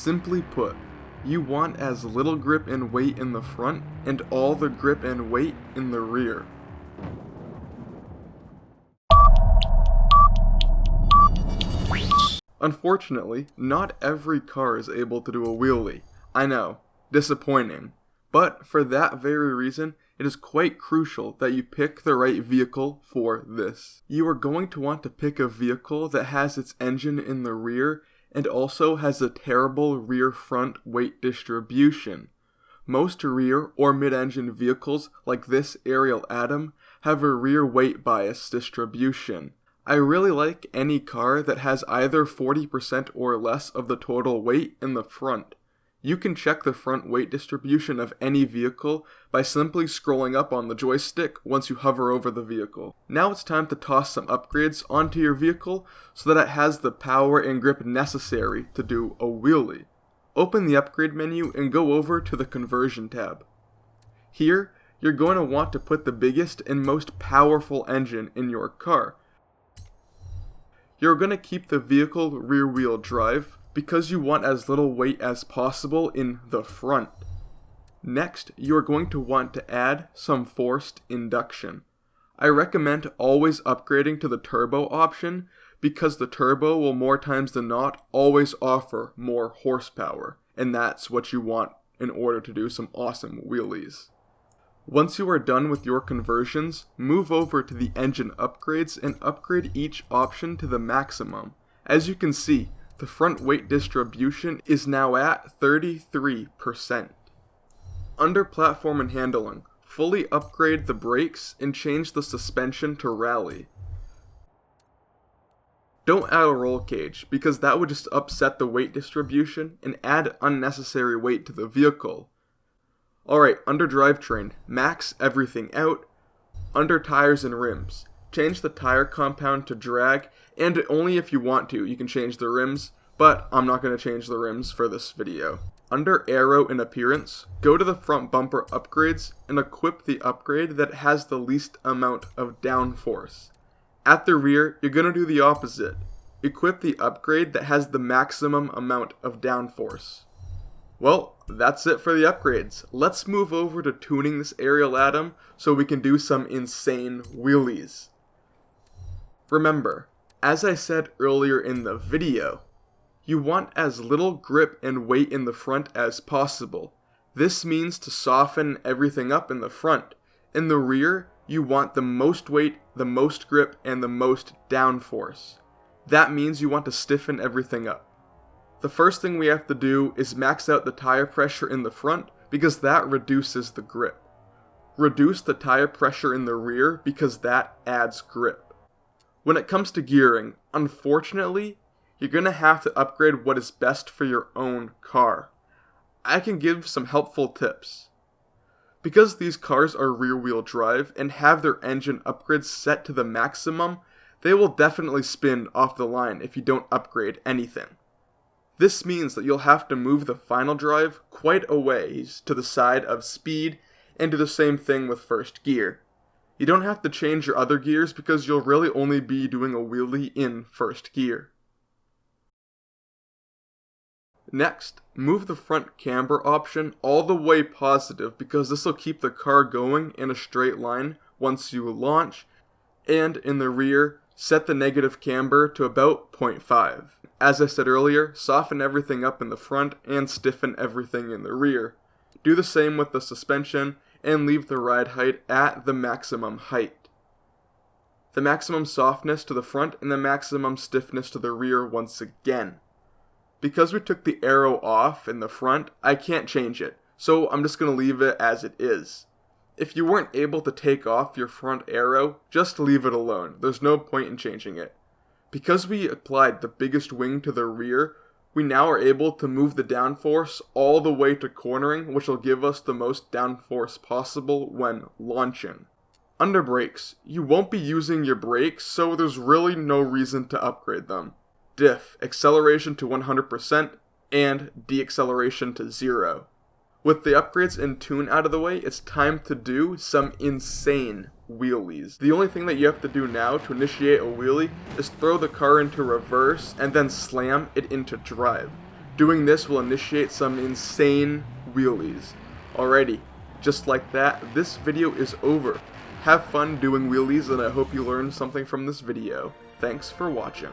Simply put, you want as little grip and weight in the front and all the grip and weight in the rear. Unfortunately, not every car is able to do a wheelie. I know, disappointing. But for that very reason, it is quite crucial that you pick the right vehicle for this. You are going to want to pick a vehicle that has its engine in the rear and also has a terrible rear-front weight distribution. Most rear or mid-engine vehicles like this Ariel Atom have a rear weight bias distribution. I really like any car that has either 40% or less of the total weight in the front. You can check the front weight distribution of any vehicle by simply scrolling up on the joystick once you hover over the vehicle. Now it's time to toss some upgrades onto your vehicle so that it has the power and grip necessary to do a wheelie. Open the upgrade menu and go over to the conversion tab. Here, you're going to want to put the biggest and most powerful engine in your car. You're going to keep the vehicle rear wheel drive because you want as little weight as possible in the front. Next, you are going to want to add some forced induction. I recommend always upgrading to the turbo option because the turbo will more times than not always offer more horsepower, and that's what you want in order to do some awesome wheelies. Once you are done with your conversions, move over to the engine upgrades and upgrade each option to the maximum. As you can see, the front weight distribution is now at 33%. Under platform and handling, fully upgrade the brakes and change the suspension to rally. Don't add a roll cage because that would just upset the weight distribution and add unnecessary weight to the vehicle. Alright, under drivetrain, max everything out. Under tires and rims, change the tire compound to drag, and only if you want to, you can change the rims, but I'm not going to change the rims for this video. Under aero and appearance, go to the front bumper upgrades and equip the upgrade that has the least amount of downforce. At the rear, you're going to do the opposite. Equip the upgrade that has the maximum amount of downforce. Well, that's it for the upgrades. Let's move over to tuning this Ariel Atom so we can do some insane wheelies. Remember, as I said earlier in the video, you want as little grip and weight in the front as possible. This means to soften everything up in the front. In the rear, you want the most weight, the most grip, and the most downforce. That means you want to stiffen everything up. The first thing we have to do is max out the tire pressure in the front because that reduces the grip. Reduce the tire pressure in the rear because that adds grip. When it comes to gearing, unfortunately, you're going to have to upgrade what is best for your own car. I can give some helpful tips. Because these cars are rear-wheel drive and have their engine upgrades set to the maximum, they will definitely spin off the line if you don't upgrade anything. This means that you'll have to move the final drive quite a ways to the side of speed and do the same thing with first gear. You don't have to change your other gears because you'll really only be doing a wheelie in first gear. Next, move the front camber option all the way positive because this will keep the car going in a straight line once you launch, and in the rear, set the negative camber to about 0.5. As I said earlier, soften everything up in the front and stiffen everything in the rear. Do the same with the suspension and leave the ride height at the maximum height. The maximum softness to the front and the maximum stiffness to the rear once again. Because we took the aero off in the front, I can't change it, so I'm just going to leave it as it is. If you weren't able to take off your front aero, just leave it alone. There's no point in changing it. Because we applied the biggest wing to the rear, we now are able to move the downforce all the way to cornering, which will give us the most downforce possible when launching. Under brakes, you won't be using your brakes, so there's really no reason to upgrade them. Diff, acceleration to 100%, and deacceleration to 0. With the upgrades and tune out of the way, it's time to do some insane wheelies. The only thing that you have to do now to initiate a wheelie is throw the car into reverse and then slam it into drive. Doing this will initiate some insane wheelies. Alrighty, just like that, this video is over. Have fun doing wheelies, and I hope you learned something from this video. Thanks for watching.